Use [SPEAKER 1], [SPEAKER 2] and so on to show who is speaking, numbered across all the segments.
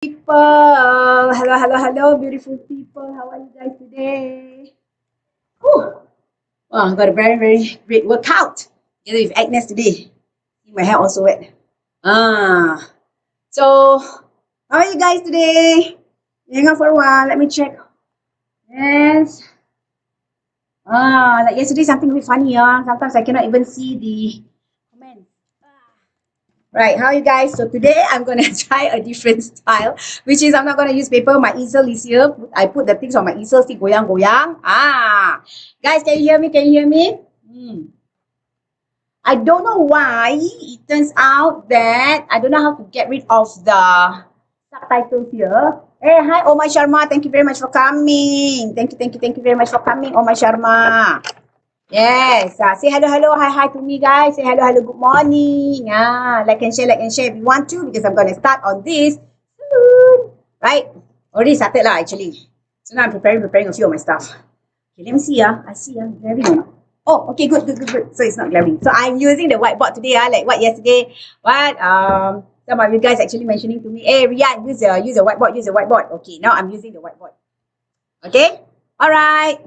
[SPEAKER 1] People. Hello, beautiful people. How are you guys today? Whew. Oh, I've got a very great workout together with Agnes today. My hair also wet. Ah, so how are you guys today? Hang on for a while. Let me check. Yes. Like yesterday, something a bit funny. Sometimes I cannot even see the comments. Right, how you guys? So today I'm gonna try a different style, which is I'm not gonna use paper. My easel is here. I put the things on my easel, still goyang. Guys, can you hear me? Can you hear me? I don't know why it turns out that I don't know how to get rid of the subtitles here. Hey, hi, Omar Sharma. Thank you very much for coming. Thank you very much for coming, Omar Sharma. Yes. Say hello, hi to me, guys. Say hello, good morning. Like and share if you want to, because I'm going to start on this soon. Right? Already started lah, actually. So now I'm preparing a few of my stuff. Okay, let me see. I see. Glaring or not? Oh, okay, good. So it's not glaring. So I'm using the whiteboard today. Like what yesterday. Some of you guys actually mentioning to me, hey, Rian, use a whiteboard. Okay, now I'm using the whiteboard. Okay? All right.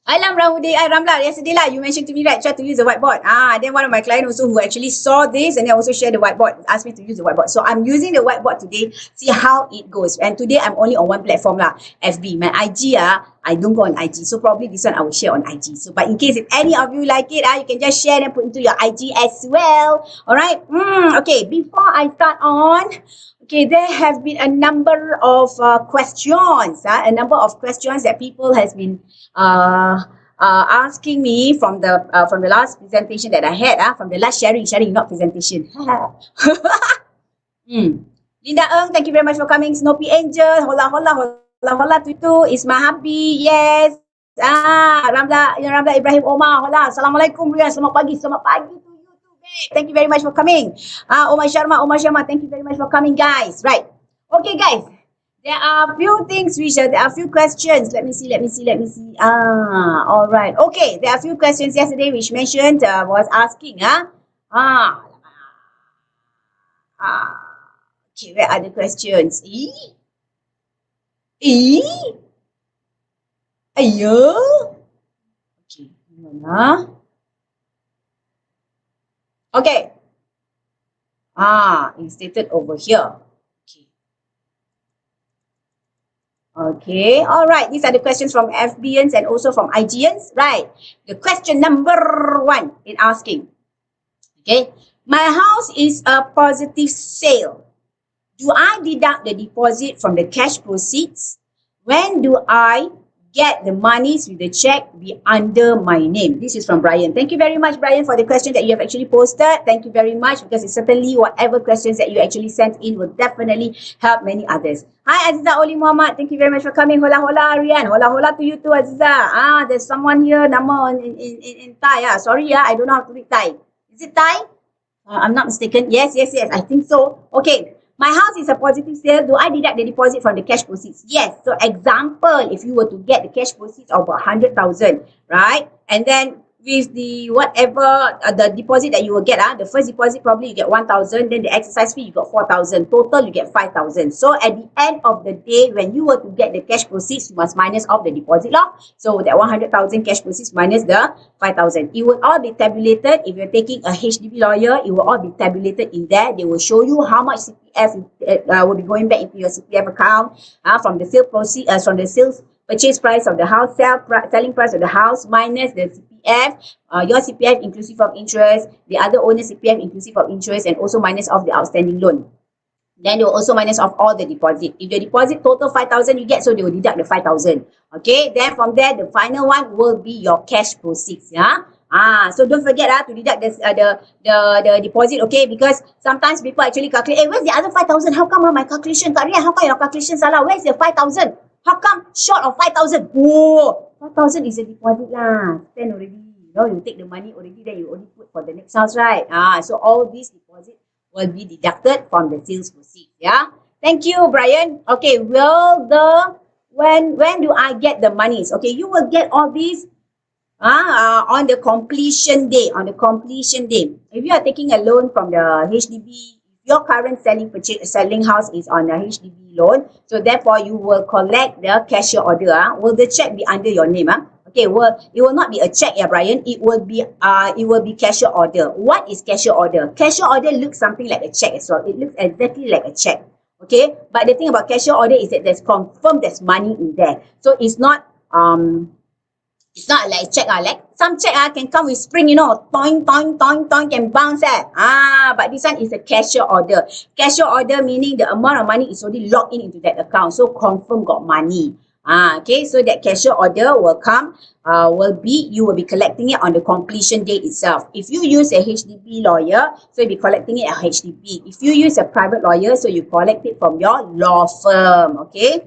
[SPEAKER 1] Alam Rahudi, Ramla, yesterday lah, you mentioned to me, right, try to use the whiteboard. Then one of my clients also who actually saw this and then also shared the whiteboard, asked me to use the whiteboard. So I'm using the whiteboard today, see how it goes. And today I'm only on one platform lah, FB. My IG, I don't go on IG. So probably this one I will share on IG. So, but in case if any of you like it, you can just share and put into your IG as well. All right. Okay, before I start on, okay, there have been a number of questions, that people has been asking me from the last presentation that I had, from the last sharing, not presentation. Linda Ng, thank you very much for coming. Snoopy Angel, hola to you. Isma Habi, yes. Ramla Ibrahim Omar, hola. Assalamualaikum, Rian. Selamat pagi to you too, babe. Thank you very much for coming. Omar Sharma, thank you very much for coming, guys. Right. Okay, guys. There are a few things there are a few questions. Let me see. All right. Okay, there are a few questions yesterday which mentioned was asking, okay, where are the questions? Ayo. Okay, okay. It's stated over here. Okay, all right. These are the questions from FBians and also from IGians. Right. The question number 1 in asking. Okay. My house is a positive sale. Do I deduct the deposit from the cash proceeds? When do I get the monies with the check be under my name? This is from Brian. Thank you very much, Brian, for the question that you have actually posted. Thank you very much, because it's certainly whatever questions that you actually sent in will definitely help many others. Hi, Aziza Oli Muhammad. Thank you very much for coming. Hola, Rian. Hola to you too, Aziza. There's someone here, nama in Thai. Sorry, I don't know how to read Thai. Is it Thai? I'm not mistaken. Yes. I think so. Okay. My house is a positive sale. Do I deduct the deposit from the cash proceeds? Yes. So example, if you were to get the cash proceeds of 100,000, right? And then with the whatever the deposit that you will get, the first deposit probably you get 1,000, then the exercise fee you got 4,000, total you get 5,000. So at the end of the day, when you were to get the cash proceeds, you must minus off the deposit law. So that 100,000 cash proceeds minus the 5,000. It will all be tabulated. If you're taking a HDB lawyer, it will all be tabulated in there. They will show you how much CPF will be going back into your CPF account from the sale proceeds, from the sales purchase price of the house, selling price of the house minus the CPF, your CPF inclusive of interest, the other owner's CPF inclusive of interest, and also minus off the outstanding loan. Then they will also minus off all the deposit. If the deposit total 5,000 you get, so they will deduct the 5,000. Okay, then from there, the final one will be your cash proceeds. So don't forget to deduct the deposit, okay? Because sometimes people actually calculate, hey, where's the other 5,000? How come my calculation, Kak Rian, how come your calculation salah? Where's the 5,000? How come short of 5,000? Oh, 5,000 is a deposit lah. Spend already. You take the money already, then you only put for the next house, right? So all these deposits will be deducted from the sales proceeds. Yeah. Thank you, Brian. Okay. When do I get the monies? Okay, you will get all these on the completion day. If you are taking a loan from the HDB, your current selling house is on a HDB loan, so therefore you will collect the cashier order. Will the check be under your name? Okay, well, it will not be a check, yeah, Brian. It will be cashier order. What is cashier order? Cashier order looks something like a check as well. It looks exactly like a check. Okay, but the thing about cashier order is that there's confirmed there's money in there. So it's not like check like some check can come with spring, toing, toing, toing, toing, can bounce but this one is a cashier order. Cashier order meaning the amount of money is already logged in into that account, so confirm got money. Okay, so that cashier order will come, you will be collecting it on the completion date itself. If you use a HDB lawyer, so you'll be collecting it at HDB. If you use a private lawyer, so you collect it from your law firm. Okay,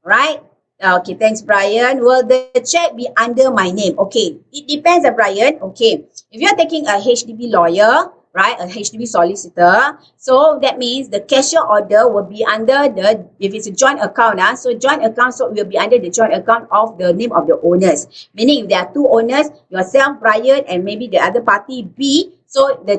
[SPEAKER 1] right. Okay, thanks, Brian. Will the check be under my name? Okay, it depends, Brian. Okay, if you're taking a HDB lawyer, right, a HDB solicitor, so that means the cashier order will be under if it's a joint account, so joint account, so will be under the joint account of the name of the owners. Meaning if there are two owners, yourself, Brian, and maybe the other party, B, so the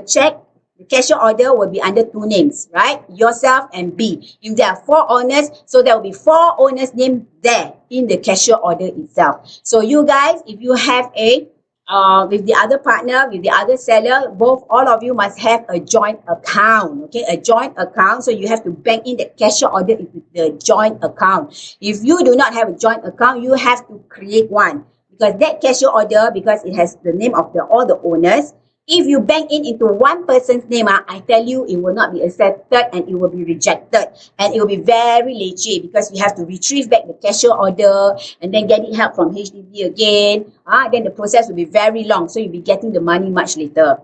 [SPEAKER 1] cashier order will be under two names, right? Yourself and B. If there are four owners, so there will be four owners' name there in the cashier order itself. So you guys, if you have with the other partner, with the other seller, all of you must have a joint account, okay? A joint account, so you have to bank in the cashier order into the joint account. If you do not have a joint account, you have to create one. Because that cashier order, because it has the name of all the owners, if you bank into one person's name, I tell you, it will not be accepted and it will be rejected. And it will be very leceh because you have to retrieve back the cashier order and then get it help from HDB again. Then the process will be very long. So you'll be getting the money much later.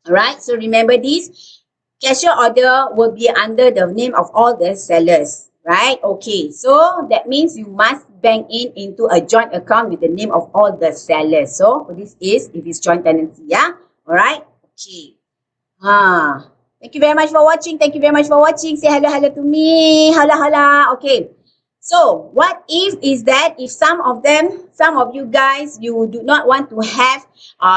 [SPEAKER 1] Alright, so remember this. Cashier order will be under the name of all the sellers. Right? Okay, so that means you must bank into a joint account with the name of all the sellers. So this is if it's joint tenancy, yeah? Alright? Okay. Thank you very much for watching. Thank you very much for watching. Say hello to me. Hola. Okay. So what if some of you guys, you do not want to have,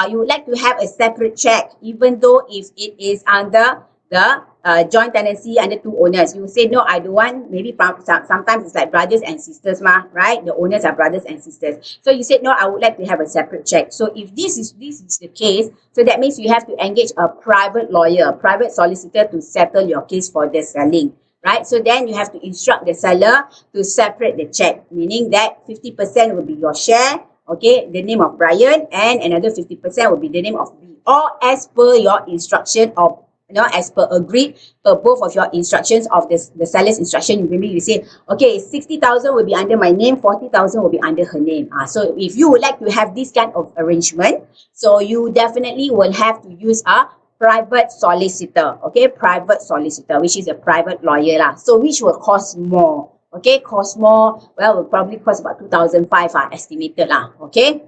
[SPEAKER 1] you would like to have a separate check, even though if it is under the joint tenancy under two owners. You say, no, I don't want. Maybe sometimes it's like brothers and sisters, right? The owners are brothers and sisters. So you said, no, I would like to have a separate check. So if this is the case, so that means you have to engage a private lawyer, a private solicitor to settle your case for the selling. Right? So then you have to instruct the seller to separate the check, meaning that 50% will be your share, okay, the name of Brian, and another 50% will be the name of B, or as per your instruction of, as per agreed per both of your instructions of the seller's instruction. Maybe you say, okay, 60,000 will be under my name, 40,000 will be under her name. So if you would like to have this kind of arrangement, so you definitely will have to use a private solicitor, okay, private solicitor, which is a private lawyer so which will cost more, okay, will probably cost about 2,500 estimated okay.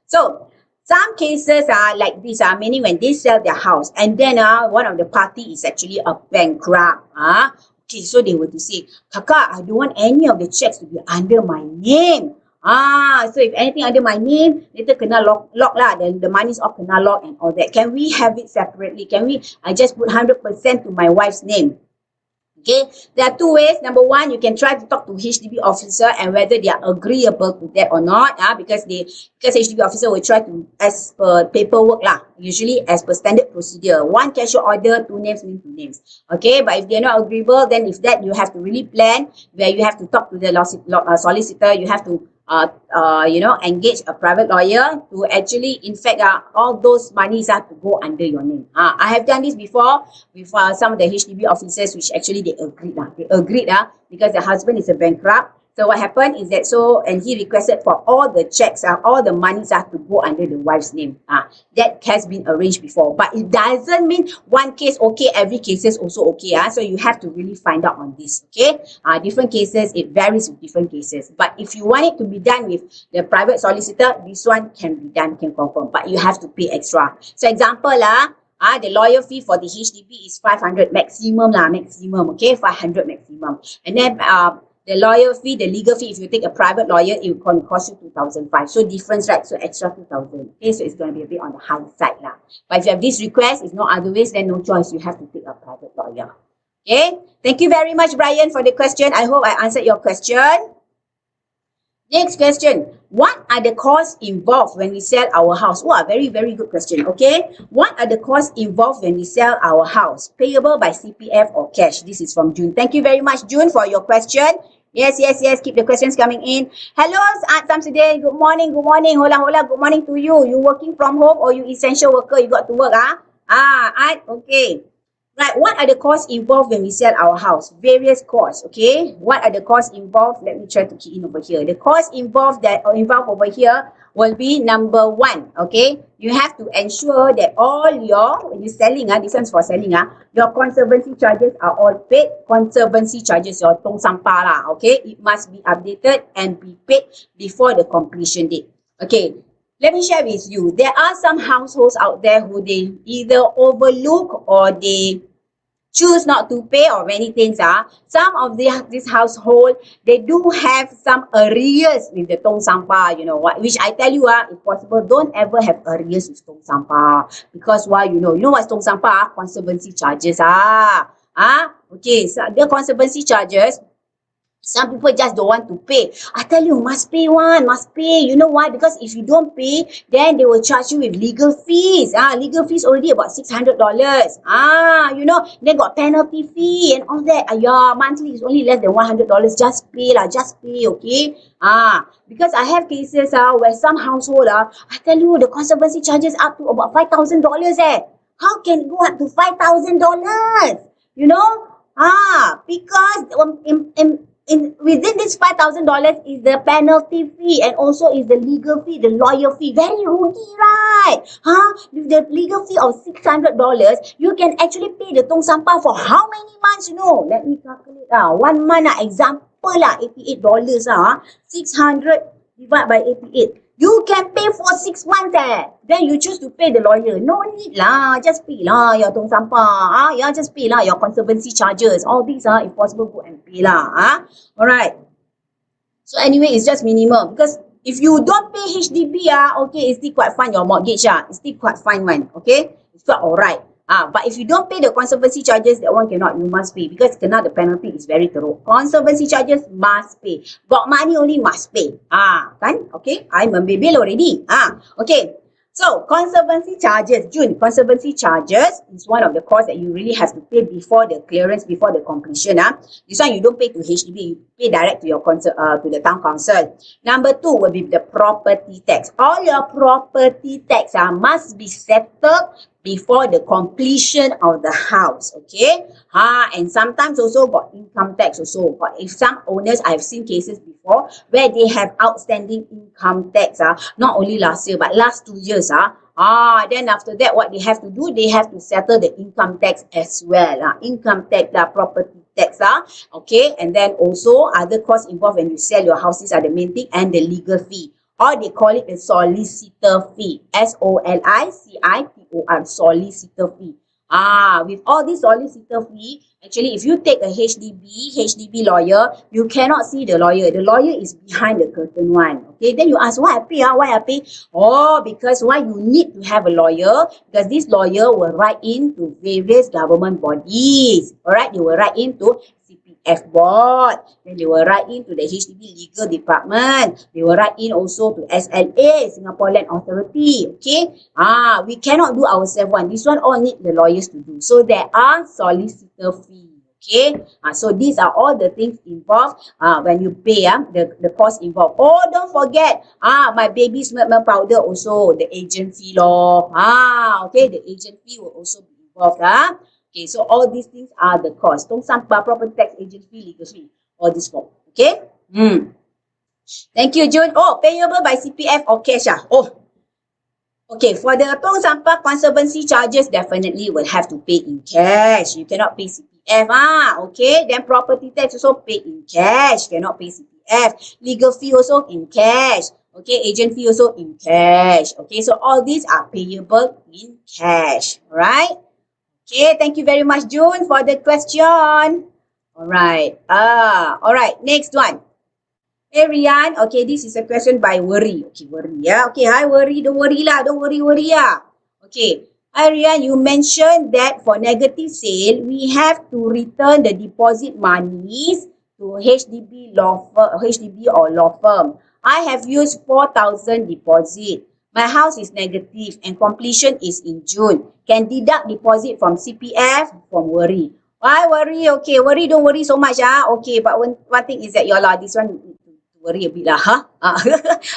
[SPEAKER 1] So some cases are like this, meaning when they sell their house and then one of the party is actually a bankrupt. Okay, so they were to say, Kakak, I don't want any of the checks to be under my name. So if anything under my name, later kena lock lah, then the money's all kena lock and all that. Can we have it separately? I just put 100% to my wife's name? Okay, there are two ways. Number one, you can try to talk to HDB officer and whether they are agreeable to that or not. Because HDB officer will try to, as per paperwork usually as per standard procedure. One cashier order, two names mean two names. Okay, but if they're not agreeable, then if that, you have to really plan where you have to talk to the solicitor. You have to engage a private lawyer to actually, in fact, all those monies have to go under your name. I have done this before with some of the HDB officers, which actually they agreed. They agreed because the husband is a bankrupt. So what happened is that, and he requested for all the checks, all the monies have to go under the wife's name. That has been arranged before. But it doesn't mean one case okay, every case is also okay. So you have to really find out on this, okay? Different cases, it varies with different cases. But if you want it to be done with the private solicitor, this one can be done, can confirm. But you have to pay extra. So example, the lawyer fee for the HDB is 500 maximum, okay? 500 maximum. And then The lawyer fee, the legal fee, if you take a private lawyer, it will cost you 2,500. So difference, right? So extra 2,000. Okay, so it's going to be a bit on the high side lah. But if you have this request, if no other ways, then no choice. You have to take a private lawyer. Okay, thank you very much, Brian, for the question. I hope I answered your question. Next question. What are the costs involved when we sell our house? Wow, very, very good question. Okay. What are the costs involved when we sell our house? Payable by CPF or cash? This is from June. Thank you very much, June, for your question. Yes, yes, yes. Keep the questions coming in. Hello, Aunt Samsudin. Good morning, good morning. Hola, hola. Good morning to you. You working from home or you essential worker? You got to work, Aunt, okay. Right, what are the costs involved when we sell our house? Various costs, okay? What are the costs involved? Let me try to key in over here. The costs involved over here will be number one, okay? You have to ensure that all your, when you're selling, this one's for selling, your conservancy charges are all paid. Conservancy charges, your tong sampah lah, okay? It must be updated and be paid before the completion date. Okay, let me share with you. There are some households out there who they either overlook or they choose not to pay or many things. Some of this household, they do have some arrears with the tong sampah, you know what, which I tell you, if possible, don't ever have arrears with tong sampah. Because why, you know what's tong sampah? Conservancy charges. Okay, so the conservancy charges, some people just don't want to pay. I tell you, must pay one, must pay. You know why? Because if you don't pay, then they will charge you with legal fees. Legal fees already about $600. You know, they got penalty fee and all that. Monthly is only less than $100. Just pay lah, just pay, okay? Because I have cases where some household, I tell you, the conservancy charges up to about $5,000. How can it go up to $5,000? You know? Because within this $5,000 is the penalty fee and also is the legal fee, the lawyer fee. Very rugi, right? With the legal fee of $600, you can actually pay the tong sampah for how many months, you know? Let me calculate. 1 month, example $88. 600 divided by 88. You can pay for 6 months. Then you choose to pay the lawyer. No need lah. Just pay lah your tong sampah. Just pay lah your conservancy charges. All these if possible, go and pay lah. Alright. So anyway, it's just minimal. Because if you don't pay HDB, okay, it's still quite fine. Your mortgage, it's still quite fine one. Okay? It's quite alright. But if you don't pay the conservancy charges, that one cannot. You must pay because the penalty is very teruk. Conservancy charges must pay. Got money only must pay. Kan? Okay? I membebil already. Okay. So, conservancy charges. June, conservancy charges is one of the costs that you really have to pay before the clearance, before the completion. This one you don't pay to HDB, you pay direct to your to the town council. Number 2 will be the property tax. All your property tax must be settled before the completion of the house, okay? And sometimes also got income tax also. But if some owners, I've seen cases before where they have outstanding income tax, not only last year, but last 2 years, then after that, what they have to do, they have to settle the income tax as well. Income tax, property tax, okay? And then also other costs involved when you sell your houses are the main thing and the legal fee. Or they call it the solicitor fee. SOLICITOR, solicitor fee. With all this solicitor fee, actually, if you take a HDB lawyer, you cannot see the lawyer. The lawyer is behind the curtain one. Okay, then you ask, why I pay? Why I pay? Oh, because why you need to have a lawyer? Because this lawyer will write into various government bodies. Alright, they will write into CPF board. Then they will write into the HDB legal department. They will write in also to SLA, Singapore Land Authority. Okay. We cannot do ourselves one. This one all need the lawyers to do. So there are solicitor fees. Okay. So these are all the things involved when you pay the cost involved. Oh, don't forget my baby's milk powder also, the agent fee law. Okay, the agent fee will also be involved. Okay, so all these things are the cost. Tong sampah, property tax, agent fee, legal fee, all this form. Okay. Thank you, June. Oh, payable by CPF or cash. Oh, okay. For the tong sampah conservancy charges, definitely will have to pay in cash. You cannot pay CPF. Okay. Then property tax also pay in cash. Cannot pay CPF. Legal fee also in cash. Okay. Agent fee also in cash. Okay. So all these are payable in cash. Alright. Okay, thank you very much, June, for the question. Alright. Alright. Next one. Hey Rian, okay, this is a question by Worry. Okay, Worry, yeah. Okay, hi Worry, don't worry lah, don't worry, yeah. Okay, hi Rian, you mentioned that for negative sale, we have to return the deposit monies to HDB or law firm. I have used 4,000 deposit. My house is negative and completion is in June. Can deduct deposit from CPF from Worry. Why Worry? Okay, Worry, don't worry so much. Okay, but one thing is that this one worry a bit lah, huh?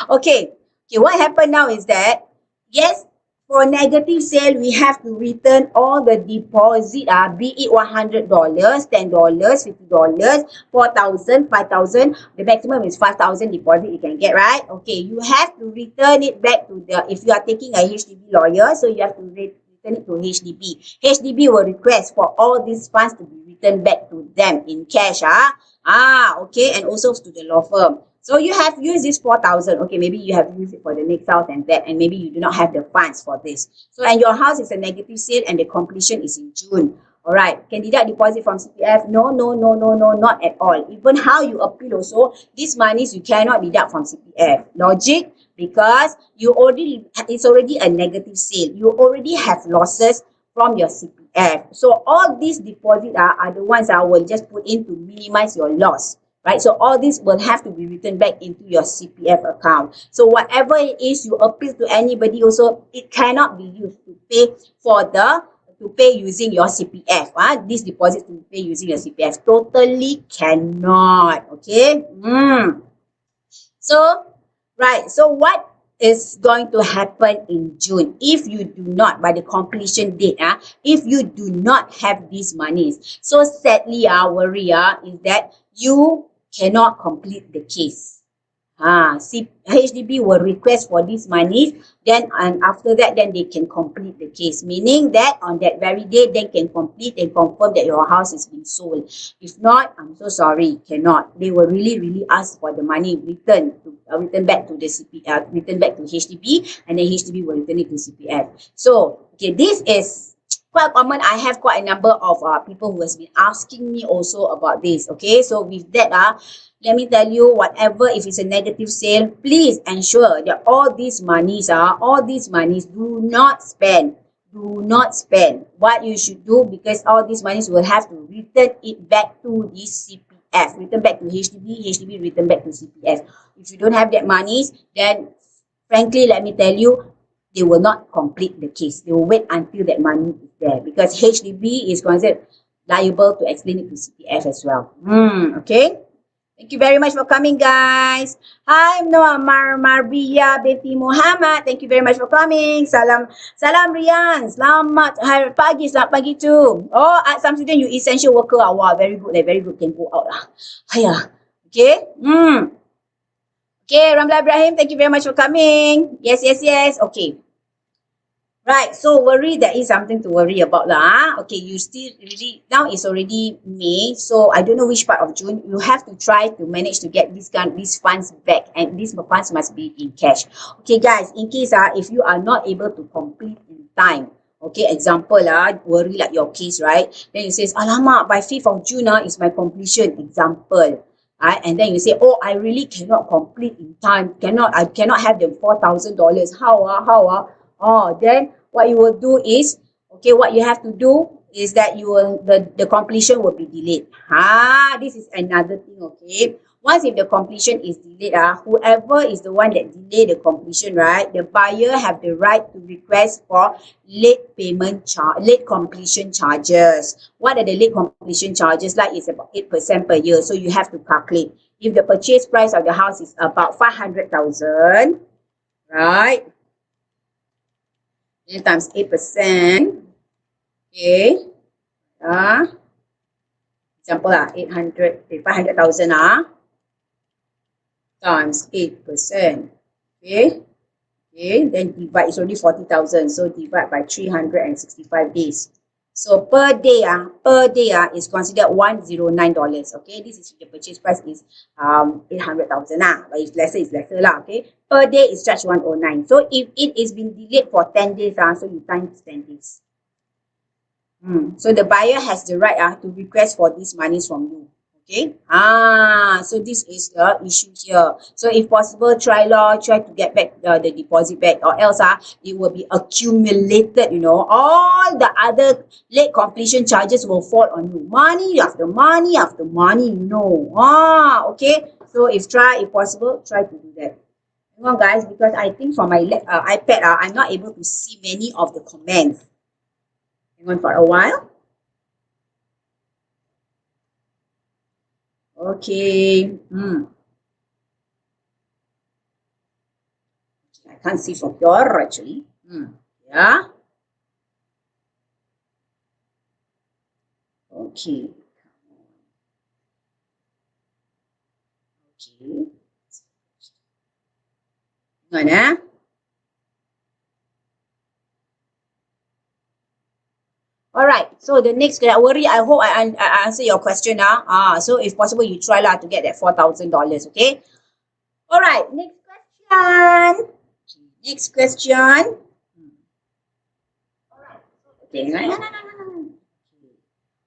[SPEAKER 1] Okay. Okay, what happened now is that, yes, for negative sale, we have to return all the deposit, be it $100, $10, $50, 4,000, 5,000. The maximum is 5,000 deposit you can get, right? Okay, you have to return it back to if you are taking a HDB lawyer, so you have to return it to HDB. HDB will request for all these funds to be returned back to them in cash, okay, and also to the law firm. So you have used this 4,000. Okay, maybe you have used it for the next house and that, and maybe you do not have the funds for this. So, and your house is a negative sale and the completion is in June. All right, can deduct deposit from CPF? No, not at all. Even how you appeal also, these monies you cannot deduct from CPF. Logic, because it's already a negative sale. You already have losses from your CPF. So all these deposits are the ones I will just put in to minimize your loss. Right, so all this will have to be written back into your CPF account. So whatever it is you appeal to anybody also, it cannot be used to pay using your CPF. This deposit to pay using your CPF totally cannot. Okay. So right. So what is going to happen in June if you do not, by the completion date, if you do not have these monies? So sadly, Worry is that you cannot complete the case. HDB will request for these monies, then and after that, then they can complete the case. Meaning that on that very day, they can complete and confirm that your house is being sold. If not, I'm so sorry, cannot. They will really ask for the money return back to the CPF, return back to HDB, and then HDB will return it to CPF. So, okay, this is quite common. I have quite a number of people who has been asking me also about this. Okay, so with that, let me tell you, whatever, if it's a negative sale, please ensure that all these monies do not spend. Do not spend. What you should do, because all these monies will have to return it back to the CPF, return back to HDB, HDB return back to CPF. If you don't have that monies, then frankly, let me tell you, they will not complete the case. They will wait until that money is there, because HDB is considered liable to explain it to CPF as well. Okay. Thank you very much for coming, guys. Hi, Noah Marbiya binti Muhammad. Thank you very much for coming. Salam Rian. Selamat pagi too. Oh, at some student, you essential worker. Wow, very good. Very good. Can go out lah. Hiya. Okay. Okay, Ramla Ibrahim, thank you very much for coming. Yes. Okay. Right, so Worry, there is something to worry about lah. Okay, you still really, now it's already May, so I don't know which part of June. You have to try to manage to get these funds back, and these funds must be in cash. Okay, guys, in case if you are not able to complete in time, okay, example Worry like your case, right? Then you say, alamak, by 5th of June is my completion, example. Right? And then you say, oh, I really cannot complete in time. I cannot have the $4,000. How? Oh, then what you will do is, okay, what you have to do is that the completion will be delayed. This is another thing, okay? Once if the completion is delayed, whoever is the one that delayed the completion, right? The buyer have the right to request for late completion charges. What are the late completion charges? Like it's about 8% per year. So you have to calculate. If the purchase price of the house is about 500,000, right? Times 8%. Okay. Example 500,000 times 8%. Okay. Then divide, it's only 40,000. So divide by 365 days. So per day is considered $109. Okay, this is the purchase price is 800,000 but if lesser is lesser lah. Okay, per day is charged 109. So if it is been delayed for 10 days so you times 10 days. So the buyer has the right to request for these monies from you. Okay. So this is the issue here. So if possible, try to get back the deposit back, or else it will be accumulated. All the other late completion charges will fall on you. Money after money after money. Okay. So if possible, try to do that. Hang on, guys, because I think from my iPad, I'm not able to see many of the comments. Hang on for a while. Okay. I can't see from here actually. Yeah. Okay. Okay. Hang on, All right. So the next, worry. I hope I answer your question now. So if possible, you try to get that $4,000. Okay. All right. Next question. Next question. All right. Okay.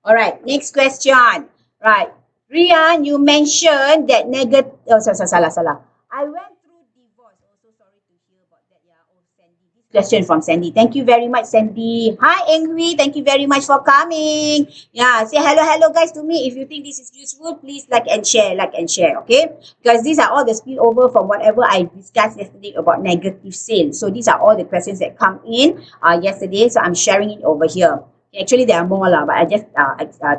[SPEAKER 1] All right. Next question. Right. Rian, you mentioned that negative. Oh, salah. I went through divorce. Also, sorry to hear about that. Yeah. Oh, Sandy. This question from Sandy. Thank you very much, Sandy. Hi, Angry. Thank you very much for coming. Yeah. Say hello, guys, to me. If you think this is useful, please like and share. Okay? Because these are all the spillover from whatever I discussed yesterday about negative sales. So these are all the questions that come in yesterday. So I'm sharing it over here. Actually, there are more but I just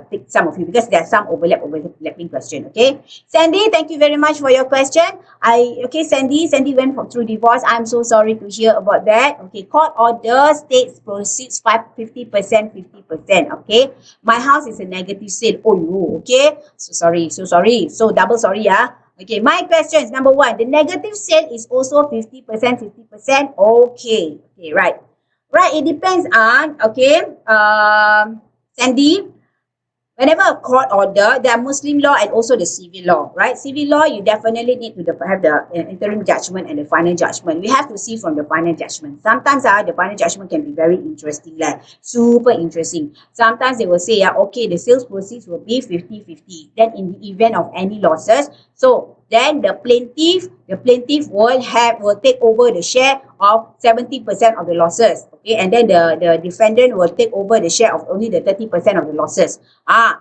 [SPEAKER 1] take some of you because there are some overlapping question. Okay, Sandy, thank you very much for your question. Sandy went through divorce. I'm so sorry to hear about that. Okay, court order states proceeds 50%, 50%. Okay, my house is a negative sale. Oh no, okay, so sorry, so double sorry. Okay, my question is number one. The negative sale is also 50%, 50%. Okay, right. Right, it depends on, Sandy, whenever a court order, there are Muslim law and also the civil law, right? Civil law, you definitely need to have the interim judgment and the final judgment. We have to see from the final judgment. Sometimes the final judgment can be very interesting, super interesting. Sometimes they will say, the sales proceeds will be 50-50. Then in the event of any losses, so then the plaintiff will take over the share of 70% of the losses. Okay, and then the defendant will take over the share of only the 30% of the losses.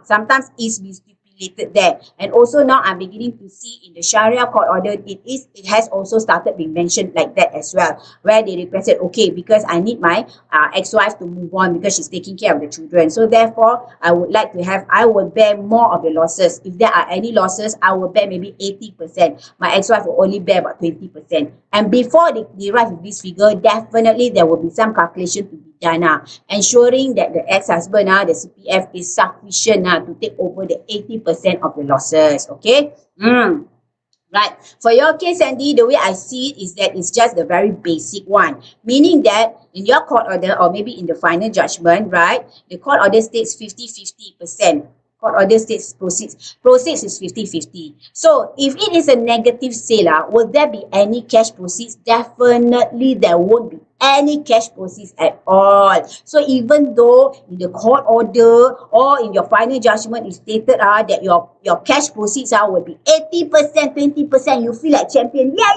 [SPEAKER 1] Sometimes it's be stipulated there. And also now I'm beginning to see in the Sharia court order, it has also started being mentioned like that as well, where they requested, because I need my ex-wife to move on because she's taking care of the children. So therefore, I will bear more of the losses. If there are any losses, I will bear maybe 80%. My ex-wife will only bear about 20%. And before they arrive with this figure, definitely there will be some calculation to be done, ensuring that the ex-husband, the CPF is sufficient to take over the 80% of the losses. Okay. Right. For your case, Sandy, the way I see it is that it's just the very basic one. Meaning that in your court order or maybe in the final judgment, right, the court order states 50-50%. Court order states proceeds. Proceeds is 50-50. So if it is a negative sale, will there be any cash proceeds? Definitely there won't be any cash proceeds at all. So even though in the court order or in your final judgment is stated that your cash proceeds will be 80%, 20%, you feel like champion. Yeah,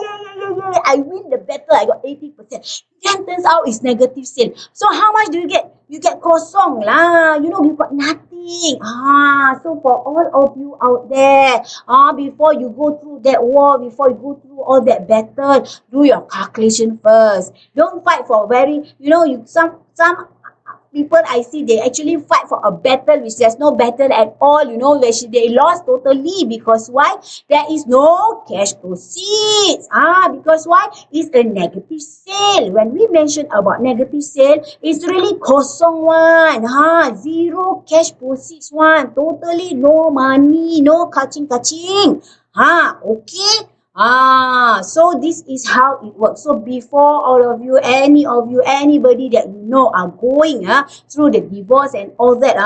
[SPEAKER 1] I win the battle, I got 80%. Then turns out it's negative sale. So how much do you get? You get kosong lah. You got nothing. So for all of you out there, before you go through that war, before you go through all that battle, do your calculation first. Don't fight for some people I see, they actually fight for a battle which there's no battle at all, where they lost totally. Because why? There is no cash proceeds. Because why? It's a negative sale. When we mention about negative sale, it's really kosong one. Zero cash proceeds one. Totally no money, no kaching. Okay. So this is how it works. So before all of you, anybody that you know are going through the divorce and all that,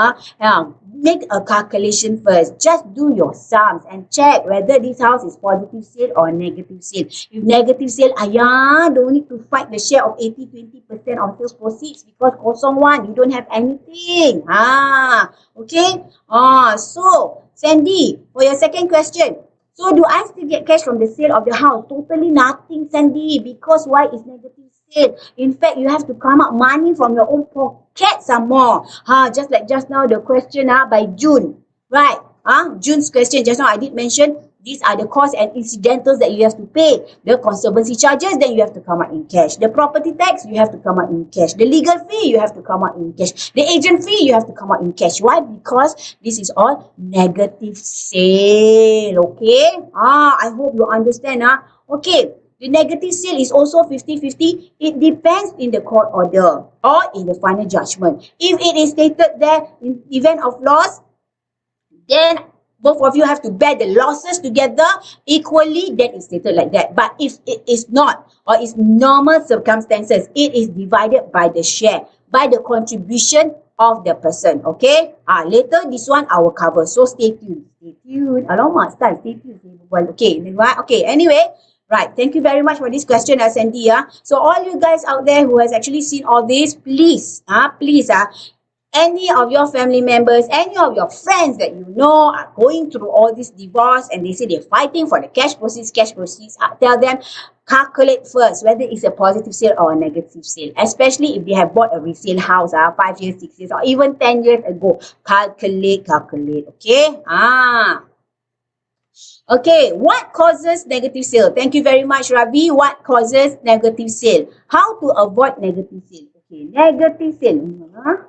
[SPEAKER 1] make a calculation first. Just do your sums and check whether this house is positive sale or negative sale. If negative sale, ayah, don't need to fight the share of 80-20% of sales proceeds because 01, you don't have anything. Okay. So Sandy, for your second question, so do I still get cash from the sale of the house? Totally nothing, Sandy, because why is negative sale? In fact, you have to come up money from your own pocket some more. Just like just now the question by June. Right. June's question just now I did mention these are the costs and incidentals that you have to pay. The conservancy charges, then you have to come out in cash. The property tax, you have to come out in cash. The legal fee, you have to come out in cash. The agent fee, you have to come out in cash. Why? Because this is all negative sale. Okay? I hope you understand. Okay. The negative sale is also 50-50. It depends in the court order or in the final judgment. If it is stated there in event of loss, then both of you have to bear the losses together equally, then it's stated like that. But if it is not, or it's normal circumstances, it is divided by the share, by the contribution of the person. Okay? Later, this one I will cover. So stay tuned. Stay tuned. Alamak, start. Stay tuned. Okay. Okay. Anyway, right. Thank you very much for this question, Sandy. So all you guys out there who has actually seen all this, please, any of your family members, any of your friends that you know are going through all this divorce and they say they're fighting for the cash proceeds, tell them, calculate first whether it's a positive sale or a negative sale. Especially if they have bought a resale house 5 years, 6 years, or even 10 years ago. Calculate. Okay? Okay, what causes negative sale? Thank you very much, Ravi. What causes negative sale? How to avoid negative sale? Okay, negative sale.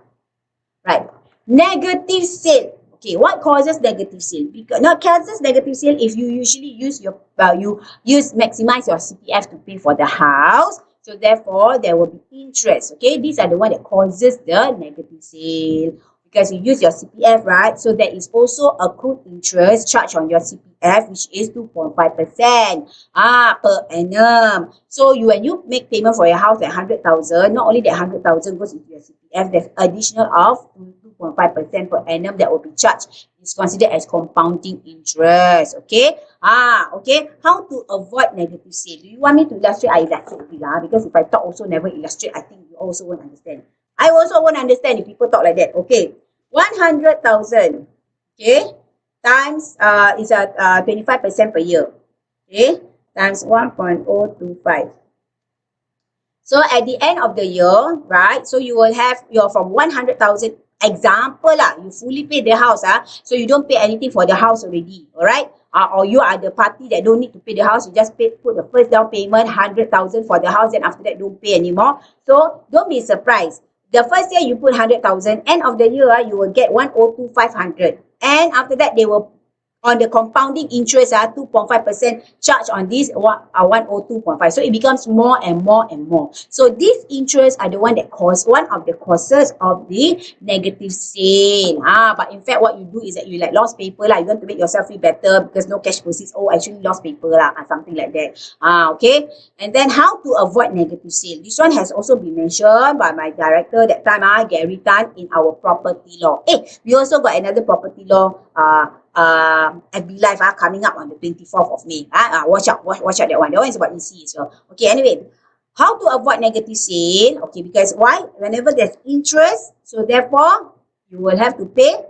[SPEAKER 1] Right. Negative sale. Okay, what causes negative sale? Because not causes negative sale if you usually use your maximize your CPF to pay for the house. So therefore, there will be interest. Okay, these are the one that causes the negative sale. Because you use your CPF, right? So there is also accrued interest charged on your CPF, which is 2.5% per annum. So when you make payment for your house at 100,000, not only that 100,000 goes into your CPF, there's additional of 2.5% per annum that will be charged. It's considered as compounding interest. Okay? Okay. How to avoid negative sale? Do you want me to illustrate? I illustrate because if I talk also never illustrate, I think you also won't understand. I also won't understand if people talk like that. Okay. 100,000. Okay. Times is 25% per year. Okay. Times 1.025. So at the end of the year, right? So you will have your from 100,000 example you fully pay the house so you don't pay anything for the house already. All right. Or you are the party that don't need to pay the house, you just put the first down payment 100,000 for the house, and after that don't pay anymore. So don't be surprised. The first year you put 100,000, end of the year you will get 102,500, and after that they will on the compounding interest 2.5% charge on this 102.5. So it becomes more and more and more. So these interests are the one that cause one of the causes of the negative sale. But in fact what you do is that you like lost paper you want to make yourself feel better because no cash proceeds. Actually lost paper something like that. Okay. And then how to avoid negative sale. This one has also been mentioned by my director that time, Gary Tan, in our property law. We also got another property law FB Live coming up on the 24th of May. Watch out that one. That one is about EC as well. Okay, anyway, how to avoid negative sale? Okay, because why? Whenever there's interest, so therefore you will have to pay.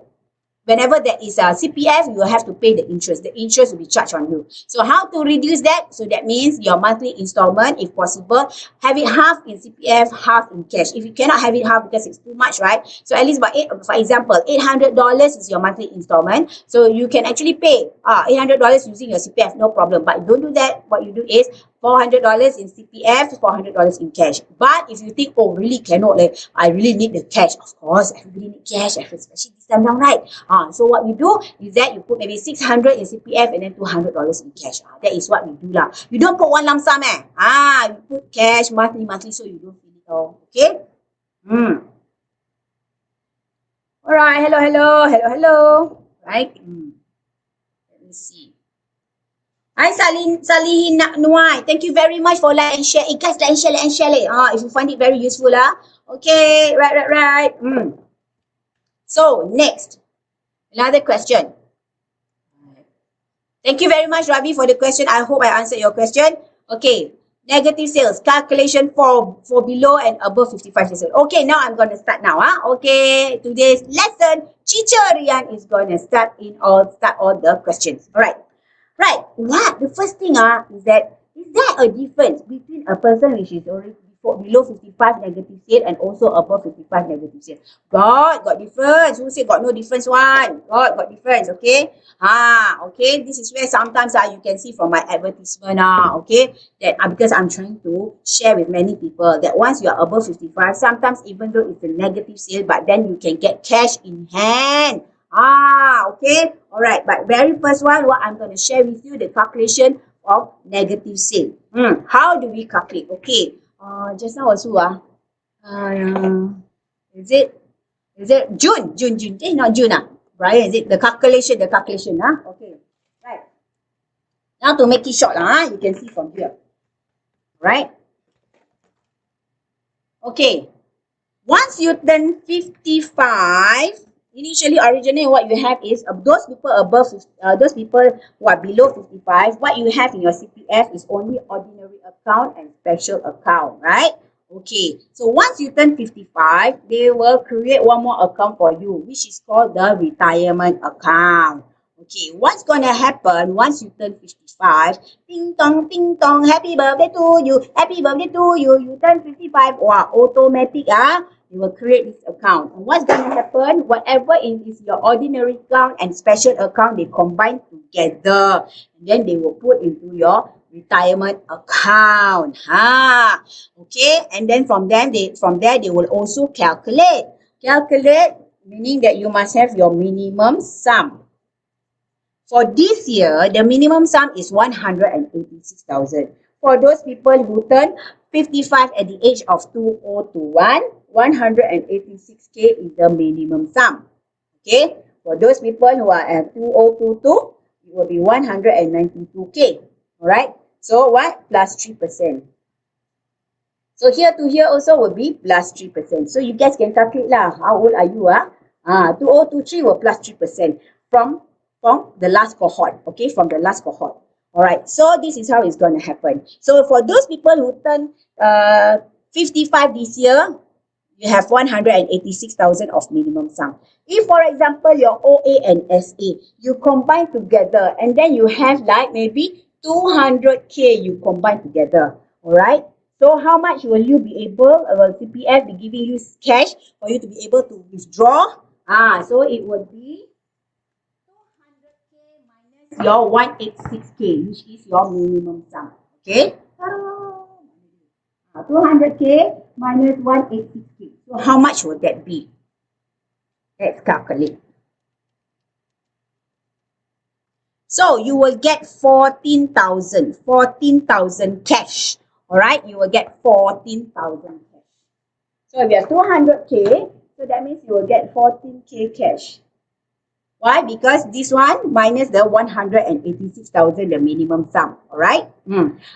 [SPEAKER 1] Whenever there is a CPF, you will have to pay the interest. The interest will be charged on you. So how to reduce that? So that means your monthly installment, if possible, have it half in CPF, half in cash. If you cannot have it half because it's too much, right? So at least for example, $800 is your monthly installment. So you can actually pay $800 using your CPF, no problem. But don't do that. What you do is $400 in CPF, $400 in cash. But if you think, really cannot, I really need the cash. Of course, everybody need cash, especially this time down, right? So what we do is that you put maybe 600 in CPF and then $200 in cash. That is what we do lah. You don't put one lump sum You put cash monthly so you don't feel it all. Okay? Alright, hello. Right? Let me see. Hi Salihin Nuai. Thank you very much for like and share. Guys, like and share. If you find it very useful Okay, right. So next. Another question. Thank you very much, Ravi, for the question. I hope I answered your question. Okay. Negative sales calculation for below and above 55 years old. Okay, now I'm going to start now. Okay, today's lesson, Teacher Rian is going to start all the questions. All right. Right. What? The first thing is there a difference between a person which is already below 55 negative sale and also above 55 negative sale? Got difference. Who say got no difference one? Got difference, okay? Okay. This is where sometimes you can see from my advertisement okay, that because I'm trying to share with many people that once you are above 55, sometimes even though it's a negative sale, but then you can get cash in hand. Okay. All right. But very first one, what I'm going to share with you, the calculation of negative sale. How do we calculate? Okay. Just now also, is it June? Not June, Brian, is it the calculation, Okay. Right. Now to make it short, you can see from here. Right. Okay. Once you turn 55, originally what you have is those people those people who are below 55, what you have in your CPF is only ordinary account and special account, right? Okay, so once you turn 55, they will create one more account for you, which is called the retirement account. Okay, what's gonna happen once you turn 55? Ding dong, happy birthday to you, you turn 55. Wow, automatic, you will create this account. And what's going to happen? Whatever is your ordinary account and special account, they combine together. And then they will put into your retirement account. Okay. And then from there they will also calculate. Calculate meaning that you must have your minimum sum. For this year, the minimum sum is 186,000. For those people who turn 55 at the age of 2021, 186K is the minimum sum. Okay. For those people who are at 2022, it will be 192K. Alright. So what? Plus 3%. So here to here also will be plus 3%. So you guys can calculate lah. How old are you? 2023 will plus 3% from the last cohort. Okay, from the last cohort. Alright, so this is how it's going to happen. So for those people who turn 55 this year, you have 186,000 of minimum sum. If, for example, your OA and SA, you combine together and then you have like maybe 200K you combine together. Alright, so how much will you be able, CPF be giving you cash for you to be able to withdraw? So it would be your 186K, which is your minimum sum. Okay? 200K minus 186K. So how much would that be? Let's calculate. So you will get 14,000 cash. Alright? You will get 14,000 cash. So if you have 200K, so that means you will get 14K cash. Why? Because this one minus the 186,000, the minimum sum. Alright?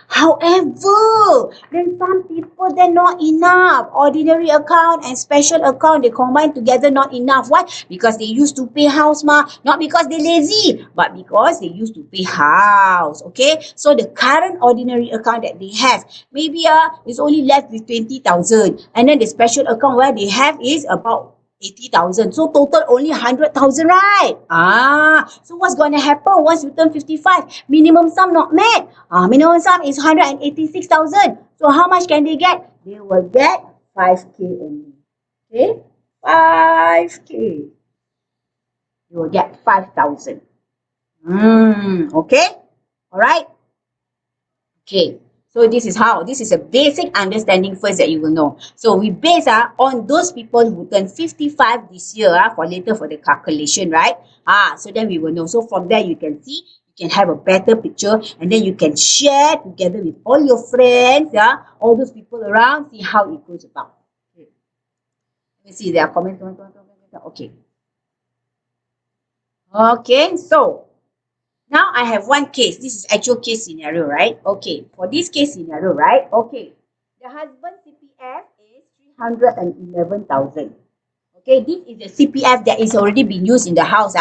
[SPEAKER 1] However, then some people, they're not enough. Ordinary account and special account, they combine together, not enough. Why? Because they used to pay house, not because they're lazy, but because they used to pay house. Okay? So the current ordinary account that they have, maybe is only left with 20,000. And then the special account where they have is about 80,000. So total only 100,000, right? So what's going to happen once you turn 55? Minimum sum not met. Minimum sum is 186,000. So how much can they get? They will get 5K only. Okay? 5K. You will get 5,000. Okay? Alright? Okay. So this is how. This is a basic understanding first that you will know. So we base on those people who turn 55 this year for later for the calculation, right? So then we will know. So from there you can see, you can have a better picture and then you can share together with all your friends, all those people around, see how it goes about. Okay. Let me see their comments. Okay. Okay, so now I have one case. This is actual case scenario, right? Okay, for this case scenario, right? Okay, the husband's CPF is 311,000. Okay, this is the CPF that is already been used in the house,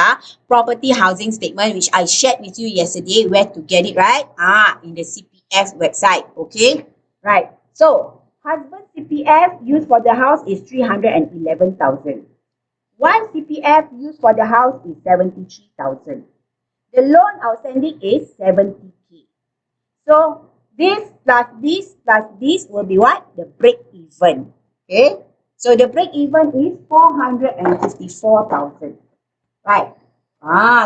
[SPEAKER 1] property housing statement, which I shared with you yesterday, where to get it, right? In the CPF website, okay? Right, so husband CPF used for the house is 311,000. Wife CPF used for the house is 73,000. The loan outstanding is 70K. So this plus this will be what? The break even. Okay. So the break even is 454,000. Right.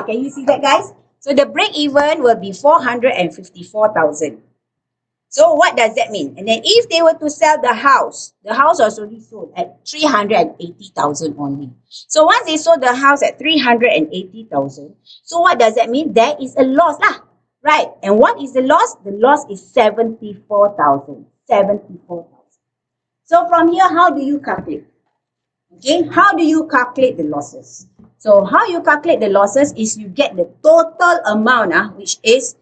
[SPEAKER 1] Can you see that, guys? So the break even will be 454,000. So what does that mean? And then if they were to sell the house was already sold at 380,000 only. So once they sold the house at 380,000, so what does that mean? There is a loss lah. Right. And what is the loss? The loss is 74,000. 74,000. So from here, how do you calculate? Okay, how do you calculate the losses? So how you calculate the losses is you get the total amount, which is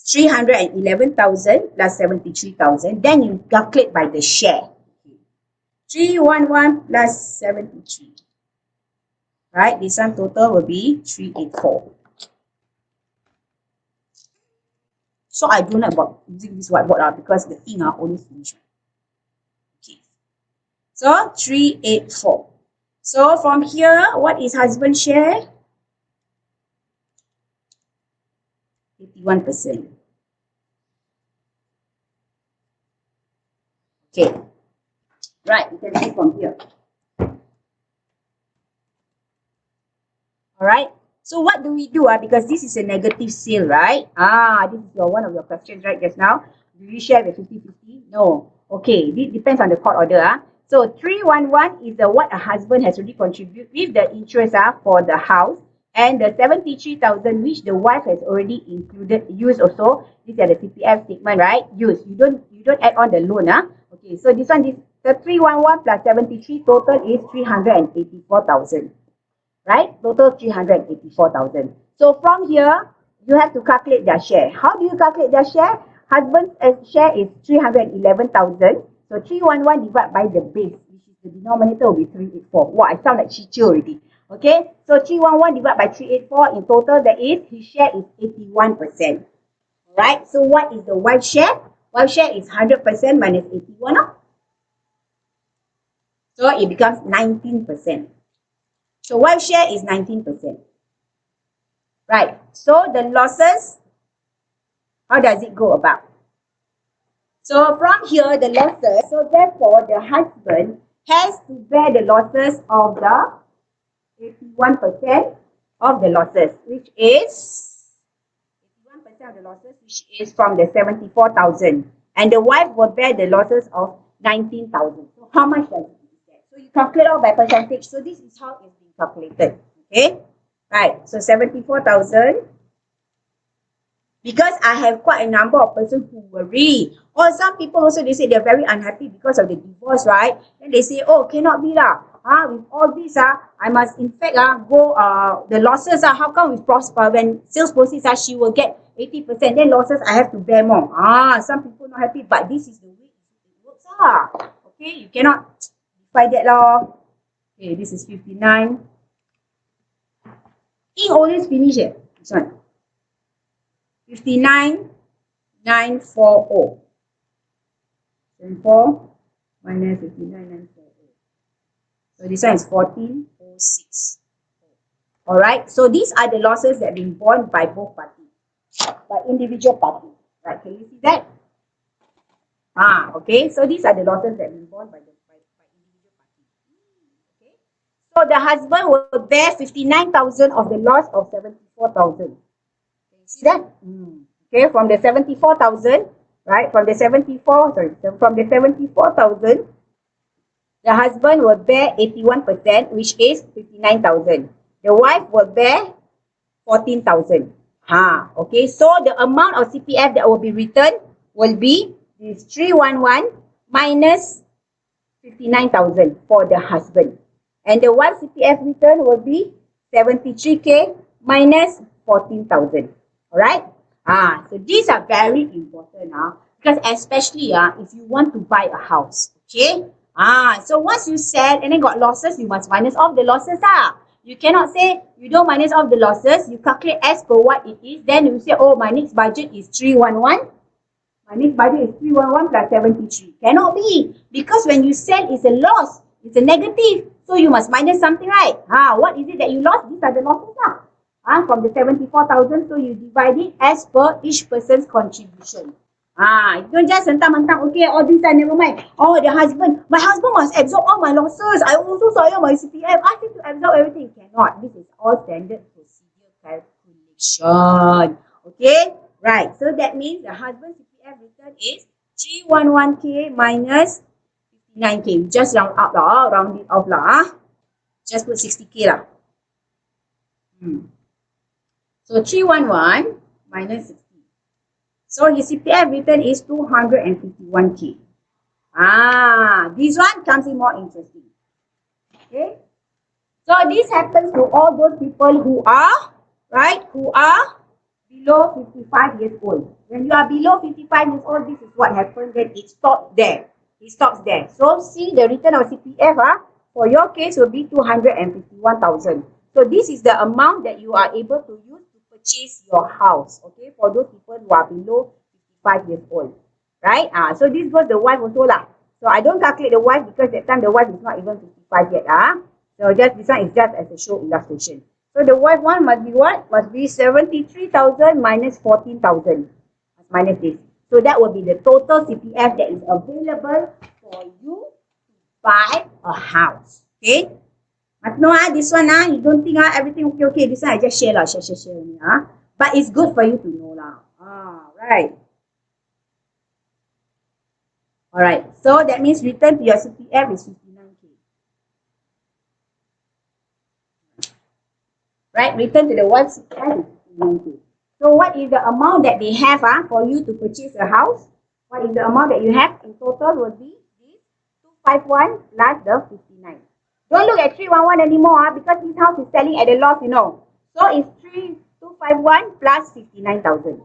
[SPEAKER 1] 311,000 plus 73,000. Then you calculate by the share. 311 plus 73. Right, this one total will be 384. So I don't know about using this whiteboard because the ink only finished. Okay. So 384. So from here, what is husband share? 81%. Okay. Right, you can see from here. Alright. So what do we do? Because this is a negative sale, right? This is one of your questions, right, just now. Do you share with 50-50? No. Okay, this depends on the court order. So 311 is what a husband has already contributed with the interest for the house, and the 73,000 which the wife has already included, used also. These are the CPF statement, right? Use. You don't add on the loan, Okay, so this one, the 311 plus 73 total is 384,000. Right? Total 384,000. So from here, you have to calculate their share. How do you calculate their share? Husband's share is 311,000. So 311 divided by the base, which is the denominator will be 384. Wow, I sound like Chicho already. Okay, so 311 divided by 384, in total that is, his share is 81%. Alright, so what is the wife share? Wife share is 100% minus 81. So it becomes 19%. So wife share is 19%. Right. So the losses, how does it go about? So from here, the losses, so therefore the husband has to bear the losses of the 81% of the losses, which is 81% of the losses, which is from the 74,000. And the wife will bear the losses of 19,000. So how much does it get? So you calculate out by percentage. So this is how it's being calculated. Okay. Right. So 74,000. Because I have quite a number of persons who worry. Or some people also, they say they're very unhappy because of the divorce, right? And they say, oh, cannot be lah. With all this, I must in fact go, the losses, how come with prosper, when sales proceeds, she will get 80%, then losses, I have to bear more. Some people not happy, but this is the way it works. Okay, you cannot defy that law. Okay, this is 59. Ink always finish it. This one. 59,940. 24 minus 59,940. So this one is 1406. Alright, so these are the losses that have been borne by both parties, by individual parties. Right, can you see that? Okay, so these are the losses that have been borne by individual parties. Okay, so the husband will bear 59,000 of the loss of 74,000. Can you see that? Okay, from the 74,000, right? From the 74,000, the husband will bear 81%, which is 59,000. The wife will bear 14,000. Okay, so the amount of CPF that will be returned will be this 311 minus 59,000 for the husband. And the wife's CPF return will be 73K minus 14,000. Alright? So these are very important because especially if you want to buy a house, okay? So once you sell and then got losses, you must minus off the losses. You cannot say you don't minus off the losses. You calculate as per what it is. Then you say, oh, my next budget is 311. My next budget is 311 plus 73. Cannot be. Because when you sell, it's a loss. It's a negative. So you must minus something, right? What is it that you lost? These are the losses. From the 74,000. So you divide it as per each person's contribution. You don't just mentang-mentang, okay, all these are never mind. Oh, my husband must absorb all my losses. I also saw my CPF. Ask him to absorb everything. Cannot. This is all standard procedure calculation. Okay? Right. So that means the husband's CPF return is 311K minus 59K. Just round up lah. Round it off lah. Just put 60K lah. So 311 minus 60. So his CPF return is 251K. This one comes in more interesting. Okay. So this happens to all those people who are, right, who are below 55 years old. When you are below 55 years old, this is what happens. Then it stops there. It stops there. So see the return of CPF, for your case will be 251,000. So this is the amount that you are able to use to purchase your house. Okay, for those people who are below 55 years old. Right? So this goes the wife also lah. So I don't calculate the wife because that time the wife is not even 55 yet. So just this one is just as a show illustration. So the wife one must be what? Must be 73,000 minus 14,000. Minus this. So that will be the total CPF that is available for you to buy a house. Okay? Must know this one you don't think everything okay. This one I just share only but it's good for you to know lah. Right. Alright. So that means return to your CPF is 59K. Right? Return to the one CPF is 59K. So what is the amount that they have for you to purchase a house? What is the amount that you have in total will be this 251 plus the 59. Don't look at 311 anymore because this house is selling at a loss, you know. So it's 251 plus 59,000.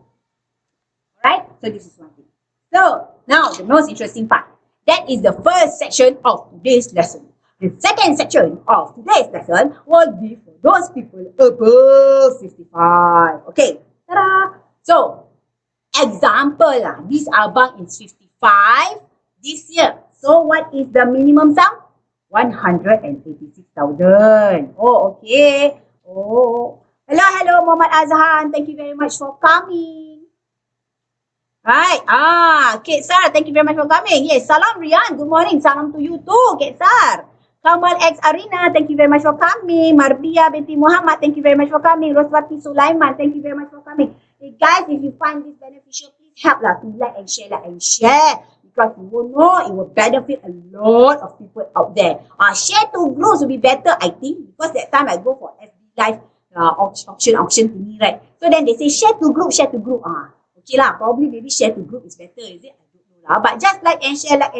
[SPEAKER 1] Alright? So this is one thing. So now the most interesting part. That is the first section of today's lesson. The second section of today's lesson will be for those people above 55. Okay. Ta-da! So, example this abang is 55 this year. So what is the minimum sum? 186,000. Oh, okay. Oh, hello, Muhammad Azhan. Thank you very much for coming. Right. Kate Sar, thank you very much for coming. Yes, salam Rian. Good morning. Salam to you too, Kate Sar. Kamal X Arina, thank you very much for coming. Marbia binti Muhammad, thank you very much for coming. Roswati Sulaiman, thank you very much for coming. Hey guys, if you find this beneficial, please help to like and share. Because you will know it will benefit a lot of people out there. Share to groups will be better, I think, because that time I go for FB Live auction thingy, right? So then they say share to group. Okay lah, probably maybe share to group is better, is it? I don't know lah. But just like and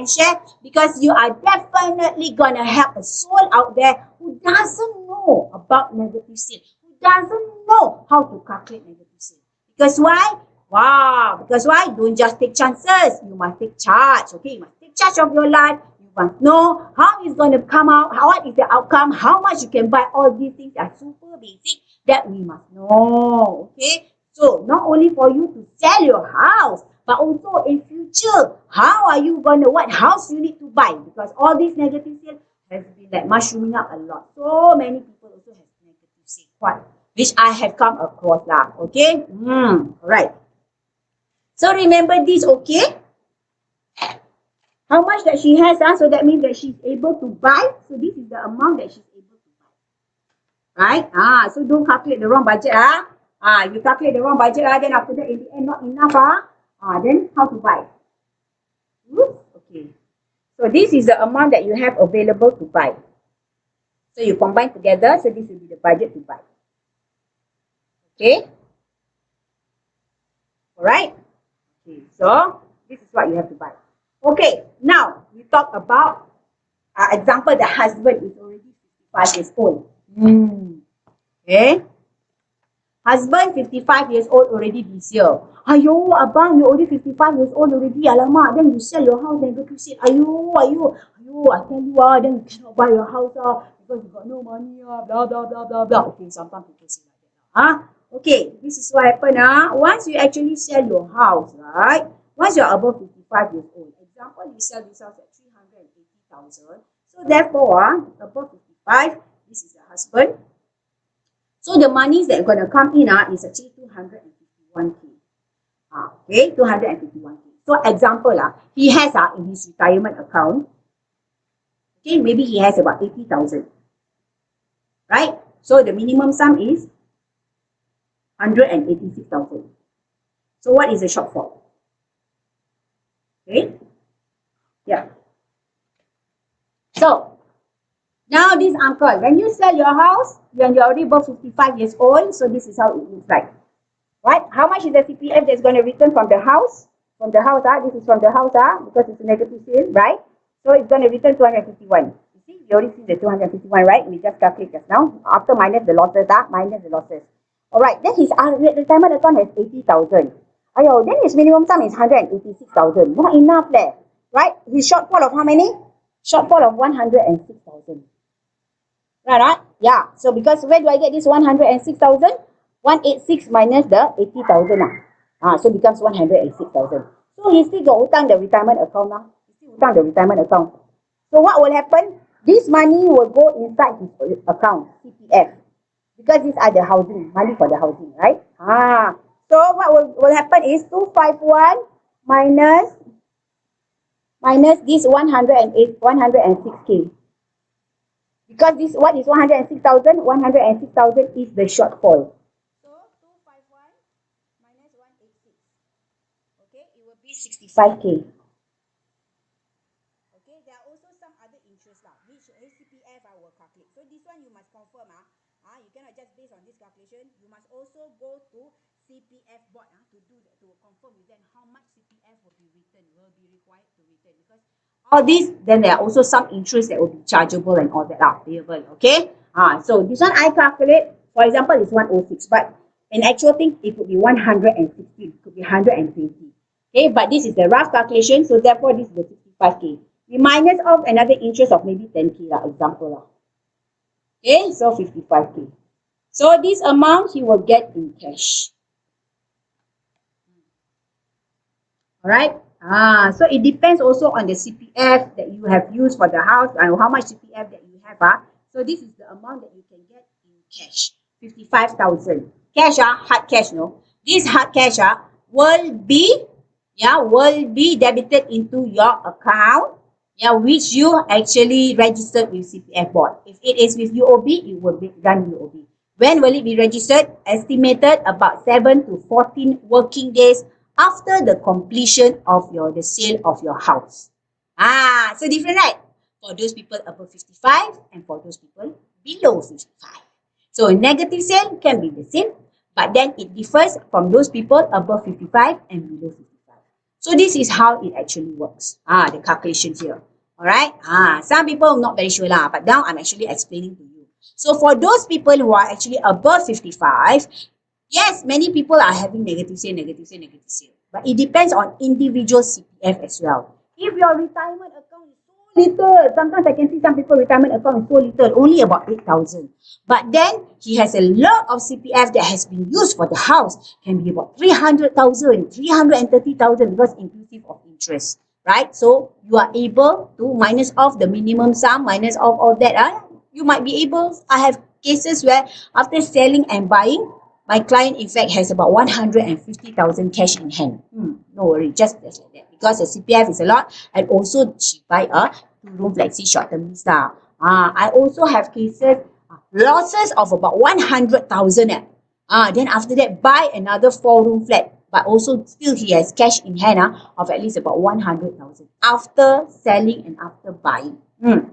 [SPEAKER 1] share, because you are definitely gonna help a soul out there who doesn't know about negative sale, who doesn't know how to calculate negative sale. Because why? Because why? Don't just take chances. You must take charge. Okay, you must take charge of your life. You must know how it's going to come out. What is the outcome? How much you can buy. All these things are super basic that we must know. Okay, so not only for you to sell your house, but also in future, how are you going to, what house you need to buy? Because all these negative sales has been like mushrooming up a lot. So many people also have negative sale, which I have come across lah. Okay, alright. So remember this, okay? How much that she has, so that means that she's able to buy. So this is the amount that she's able to buy. Right? So don't calculate the wrong budget. You calculate the wrong budget, then after that in the end not enough. Then how to buy? Oops, okay. So this is the amount that you have available to buy. So you combine together, so this will be the budget to buy. Okay? Alright? Okay, so this is what you have to buy. Okay, now we talk about example, the husband is already 55 years old. Okay. Husband 55 years old already this year. Ayo, abang, you're already 55 years old already. Alamak, then you sell your house and go to sale. Ayo, I tell you, then you cannot buy your house because you got no money, blah, blah, blah, blah, blah. Okay, sometimes people say like that. Okay, this is what happened. Once you actually sell your house, right? Once you're above 55 years old, example, you sell this house at 380,000. So therefore, above 55, this is the husband. So the monies that are going to come in is actually 251k. Okay, 251k. So example, he has in his retirement account, okay, maybe he has about 80,000. Right? So the minimum sum is 186,000. So what is the shortfall? Okay? Yeah. So now this uncle, when you sell your house, when you're already above 55 years old, so this is how it looks like. Right? How much is the CPF that's going to return from the house? From the house, this is from the house, because it's a negative sale, right? So it's going to return 251. You see, you already see the 251, right? We just calculate just now. After minus the losses, minus the losses. Alright, then his retirement account has 80,000. Ayo, then his minimum sum is 186,000. Not enough there. Right? His shortfall of how many? Shortfall of 106,000. Right? Yeah. So because where do I get this 106,000? 186 minus the 80,000. So it becomes 106,000. So he still got utang the retirement account now. He still utang the retirement account. So what will happen? This money will go inside his account, CPF. Because these are the housing, money for the housing, right? So what will happen is 251 minus this 106k. Because this, what is 106,000? 106,000 is the shortfall. So 251 minus 186. Okay, it will be 65k. Okay, there are also some other interests which CPF I will calculate. So this one you must confirm. You cannot just based on this calculation. You must also go to CPF board to do that, to confirm with them how much CPF will be required to return, because all this, then there are also some interest that will be chargeable and all that payable. Okay. So this one I calculate, for example, is 106, but in actual thing it could be 116, it could be 120. Okay, but this is the rough calculation, so therefore this is the 65k. We minus off another interest of maybe 10k example. Okay, so 55k. So this amount he will get in cash. Alright. So it depends also on the CPF that you have used for the house and how much CPF that you have. So this is the amount that you can get in cash. 55,000. Cash, hard cash, no. This hard cash will be debited into your account, which you actually registered with CPF board. If it is with UOB, it will be done UOB. When will it be registered? Estimated about 7 to 14 working days after the completion of the sale of your house. So different, right? For those people above 55 and for those people below 55. So negative sale can be the same, but then it differs from those people above 55 and below 55. So this is how it actually works. The calculation here. Alright? Some people are not very sure but now I'm actually explaining to you. So for those people who are actually above 55, yes, many people are having negative sale. But it depends on individual CPF as well. If your retirement account is so little, sometimes I can see some people retirement account is so little, only about 8,000. But then he has a lot of CPF that has been used for the house, can be about 300,000, 330,000 because inclusive of interest, right? So you are able to minus off the minimum sum, minus off all that. You might be able, I have cases where after selling and buying, my client, in fact, has about 150,000 cash in hand. No worry, just like that. Because the CPF is a lot, and also she buy a 2-room flexi short-term lease. I also have cases, losses of about 100,000. Then after that, buy another 4-room flat. But also still he has cash in hand of at least about 100,000 after selling and after buying.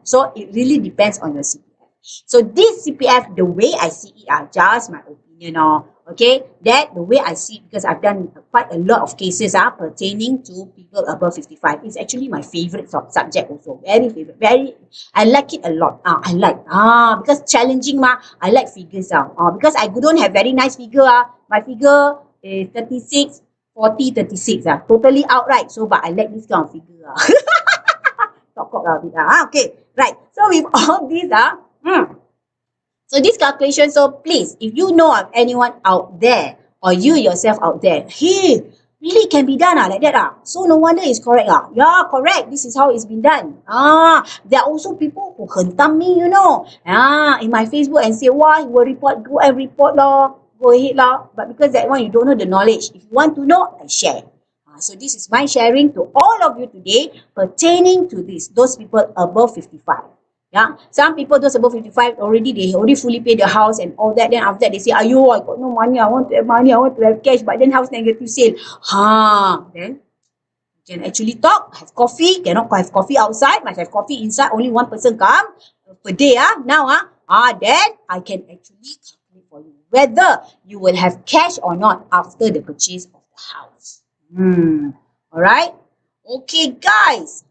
[SPEAKER 1] So it really depends on your CPF. So this CPF, the way I see it, just my opinion. Okay, that the way I see it, because I've done quite a lot of cases pertaining to people above 55. It's actually my favorite subject also. Very favorite. I like it a lot. Because challenging I like figures because I don't have very nice figure My figure is 36, 40, 36 totally outright. So but I like this kind of figure talk a bit okay, right. So with all these so this calculation, so please, if you know of anyone out there or you yourself out there, hey, really can be done like that So no wonder it's correct Yeah, correct. This is how it's been done. There are also people who hentam me, in my Facebook and say, why you will report, go and report go ahead But because that one you don't know the knowledge. If you want to know, I share. So this is my sharing to all of you today pertaining to those people above 55. Yeah, some people, those above 55, they already fully pay the house and all that. Then after that, they say, ayo, I got no money. I want to have money. I want to have cash. But then house negative sale. Then you can actually talk, have coffee. Cannot have coffee outside. Must have coffee inside. Only one person come per day. Now, then I can actually calculate for you whether you will have cash or not after the purchase of the house. All right. Okay, guys.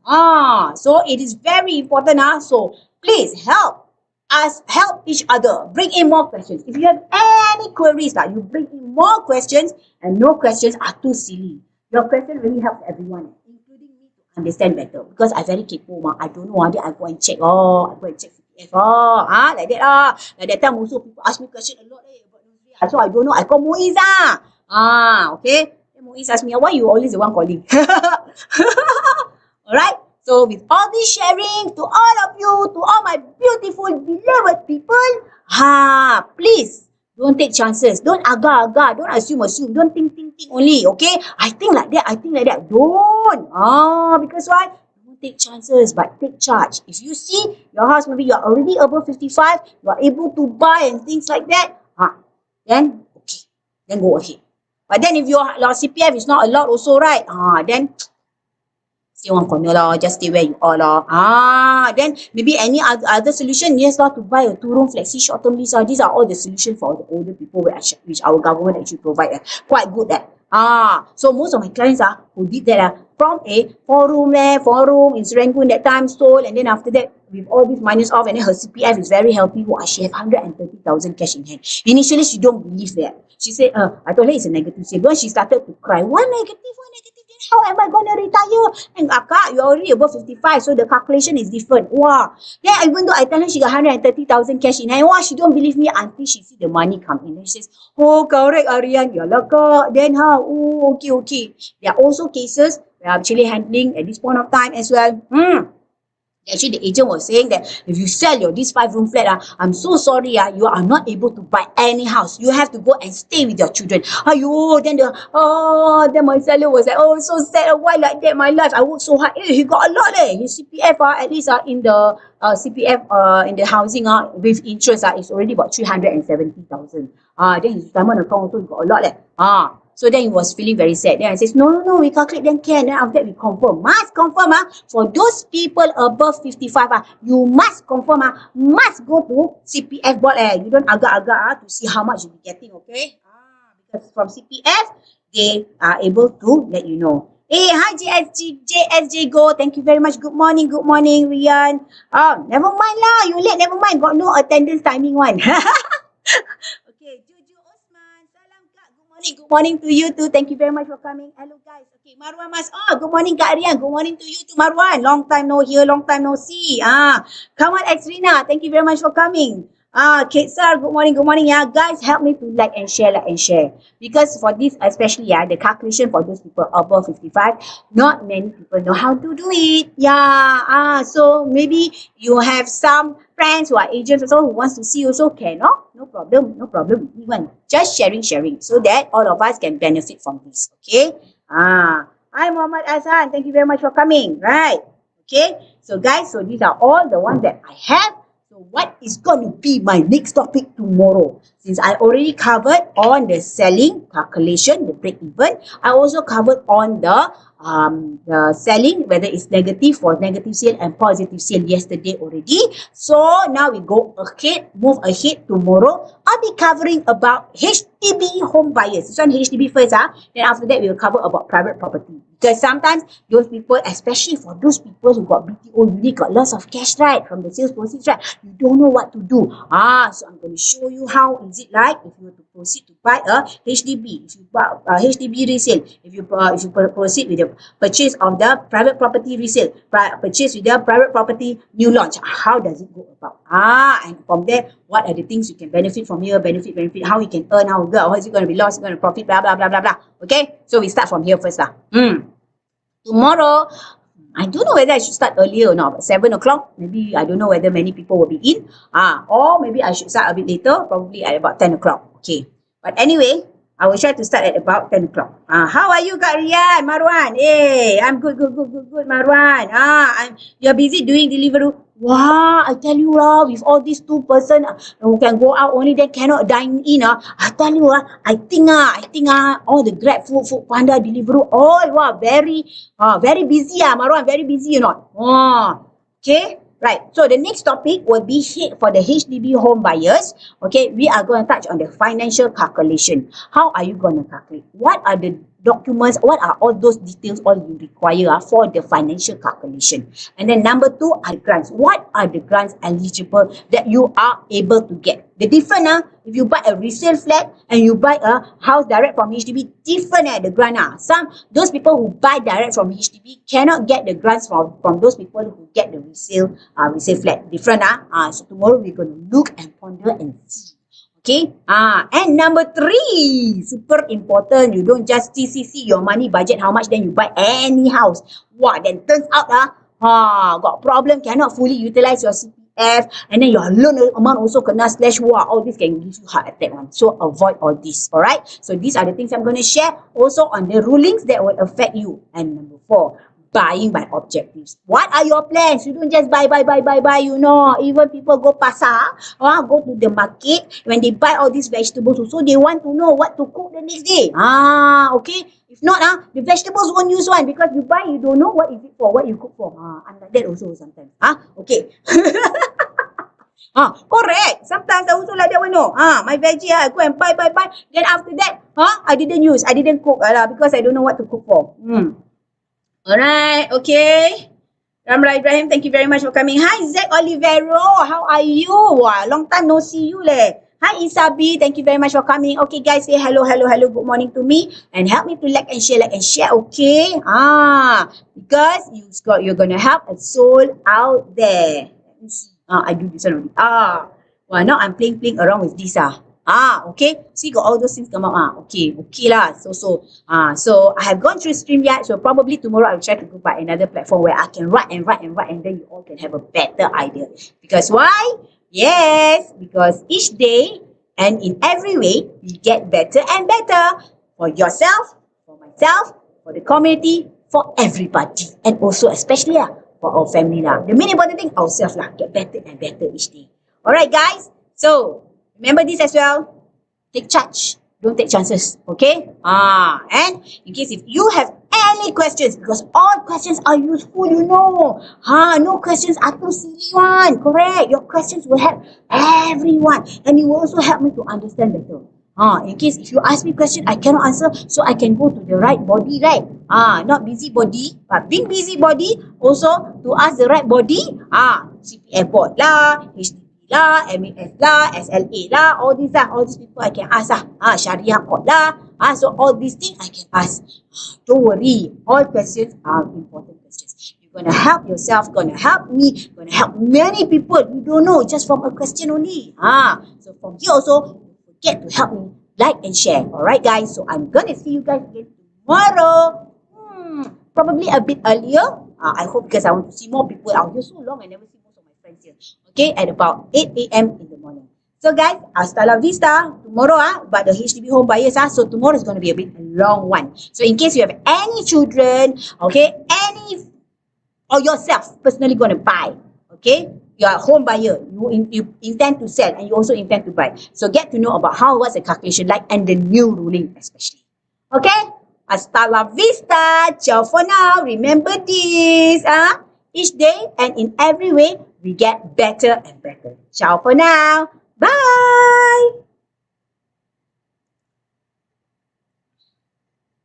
[SPEAKER 1] So it is very important. So please help us help each other. Bring in more questions. If you have any queries, you bring in more questions, and no questions are too silly. Your question really helps everyone, including me, to understand better. Because I very capable. I don't know. I go and check. I go and check CPF. Like that. Like that time also people ask me question a lot. So I don't know. I call Muiz. Okay. Muiz asked me, why you always the one calling? Alright, so with all this sharing to all of you, to all my beautiful, beloved people, please don't take chances. Don't agar-agar. Don't assume. Don't think only. Okay, I think like that. Don't. Because why? Don't take chances, but take charge. If you see your house, maybe you are already above 55, you are able to buy and things like that. Then okay, then go ahead. But then if your CPF is not a lot also, right? Then stay one corner just stay where you are Then maybe any other solution, yes to buy a 2-room flexi short-term lease. These are all the solutions for the older people which our government actually provide. Quite good so most of my clients who did that from a 4-room in Serangoon that time sold, and then after that with all these minus off, and then her CPF is very healthy. She have 130,000 cash in hand. Initially she don't believe that. She said, I told her it's a negative sale. When she started to cry, one negative, then how am I going to retire? And Akka, you're already above 55, so the calculation is different. Then even though I tell her she got 130,000 cash in hand, she don't believe me until she see the money come in. Then she says, correct Aryan, then okay. There are also cases we are actually handling at this point of time as well. Actually, the agent was saying that if you sell this 5-room flat, I'm so sorry, you are not able to buy any house. You have to go and stay with your children. Then my seller was like, so sad. Why like that, my life? I work so hard. He got a lot His CPF, at least in the CPF, in the housing, with interest, it's already about 370,000. Then his retirement account also got a lot So then he was feeling very sad. Then I says, no, we calculate, then can. Then after that, we confirm. Must confirm, for those people above 55, you must confirm, must go to CPF board. You don't agak-agak to see how much you'll be getting, okay? Because from CPF, they are able to let you know. Hey, hi JSJ Go. Thank you very much. Good morning, Rian. Never mind you late, never mind. Got no attendance timing one. Okay, Juju Osman. Salam Kak. Good morning to you too. Thank you very much for coming. Hello guys. Okay, Marwan Mas. Good morning Kak Rian. Good morning to you too, Marwan. Long time no hear, long time no see. Come on, Rina. Thank you very much for coming. Kate Sir, good morning. Guys, help me to like and share. Because for this, especially, the calculation for those people above 55, not many people know how to do it. So maybe you have some friends who are agents also who wants to see also can, no problem. Even just sharing, so that all of us can benefit from this. Okay. Hi Muhammad Azhan. Thank you very much for coming. Right. Okay. So guys, so these are all the ones that I have. So what is going to be my next topic tomorrow? Since I already covered on the selling calculation, the break even, I also covered on the selling, whether it's negative for negative sale and positive sale yesterday already. So now we move ahead tomorrow I'll be covering about HDB home buyers. This one HDB first, then after that we will cover about private property. Because sometimes those people, especially for those people who got BTO, you got lots of cash, right, from the sales proceeds, right, you don't know what to do. So I'm going to show you how is it like if you were to proceed to buy a HDB. If you buy a HDB resale, if you proceed with the purchase of the private property resale, purchase with the private property new launch, how does it go about? And from there, what are the things you can benefit from here, benefit, how you can earn, how is it going to be lost, going to profit, blah, blah, blah, blah, blah. Okay, so we start from here first. Tomorrow, I don't know whether I should start earlier or not, but 7 o'clock, maybe, I don't know whether many people will be in, or maybe I should start a bit later, probably at about 10 o'clock, okay. But anyway, I will try to start at about 10 o'clock. How are you, Kak Rian, Marwan? Hey, I'm good, Marwan. You're busy doing delivery. Wow, I tell you, with all these 2 person who can go out only, they cannot dine in. I tell you, I think all the Grab food Panda delivery, all very busy, Marwan, very busy, you know. Okay. Right, so the next topic will be for the HDB home buyers. Okay, we are going to touch on the financial calculation. How are you going to calculate? What are the documents? What are all those details all you require for the financial calculation? And then number 2 are grants. What are the grants eligible that you are able to get? The different, if you buy a resale flat and you buy a house direct from HDB, different the grant. Those people who buy direct from HDB cannot get the grants from those people who get the resale flat. Different. So tomorrow we're going to look and ponder and see. Okay. And number 3, super important. You don't just see your money budget, how much, then you buy any house. Then turns out, got problem, cannot fully utilize your CPF, and then your loan amount also kena slash. All this can give you heart attack. So avoid all this. Alright. So these are the things I'm going to share also on the rulings that will affect you. And number 4, buying by objectives. What are your plans? You don't just buy, you know. Even people go pasar, go to the market, when they buy all these vegetables also, they want to know what to cook the next day. Okay. If not, the vegetables won't use one, because you buy, you don't know what is it for, what you cook for. I'm like that also sometimes. Okay. Correct. Sometimes I also like that one, no. My veggie, I go and buy. Then after that, I didn't cook, because I don't know what to cook for. Alright, okay. Ramla Ibrahim, thank you very much for coming. Hi, Zach Olivero. How are you? Long time no see you, leh. Hi, Isabi. Thank you very much for coming. Okay, guys, say hello. Good morning to me. And help me to like and share, okay? Because you're going to help a soul out there. Let me see. I do this one already. Now I'm playing around with this, okay. See, got all those things come up. Okay lah. So I have gone through StreamYard. So probably tomorrow I will try to go by another platform where I can write, and then you all can have a better idea. Because why? Yes, because each day and in every way we get better and better for yourself, for myself, for the community, for everybody, and also especially for our family lah. The main important thing, ourselves lah, get better and better each day. Alright, guys. So remember this as well. Take charge. Don't take chances. Okay? And in case if you have any questions, because all questions are useful, you know. No questions are too silly one. Correct. Your questions will help everyone. And it will also help me to understand better. In case if you ask me a question, I cannot answer, so I can go to the right body, right? Not busybody, but being busybody also to ask the right body. CPF board lah, HDB lah, MAS lah, SLA lah, all these people I can ask Syariah court lah. So all these things I can ask. Don't worry, all questions are important questions. You're gonna help yourself, gonna help me, gonna help many people you don't know just from a question only. So from here also, don't forget to help me like and share. Alright, guys. So I'm gonna see you guys again tomorrow. Probably a bit earlier. I hope, because I want to see more people out here. So long I never see most of my friends here. Okay, at about 8 a.m. in the morning. So guys, hasta la vista. Tomorrow, about the HDB home buyers, so tomorrow is going to be a bit long one. So in case you have any children, okay, or yourself personally going to buy, okay, you are a home buyer, you intend to sell, and you also intend to buy. So get to know about what's the calculation like, and the new ruling especially. Okay, hasta la vista. Ciao for now. Remember this, each day and in every way, we get better and better. Ciao for now. Bye.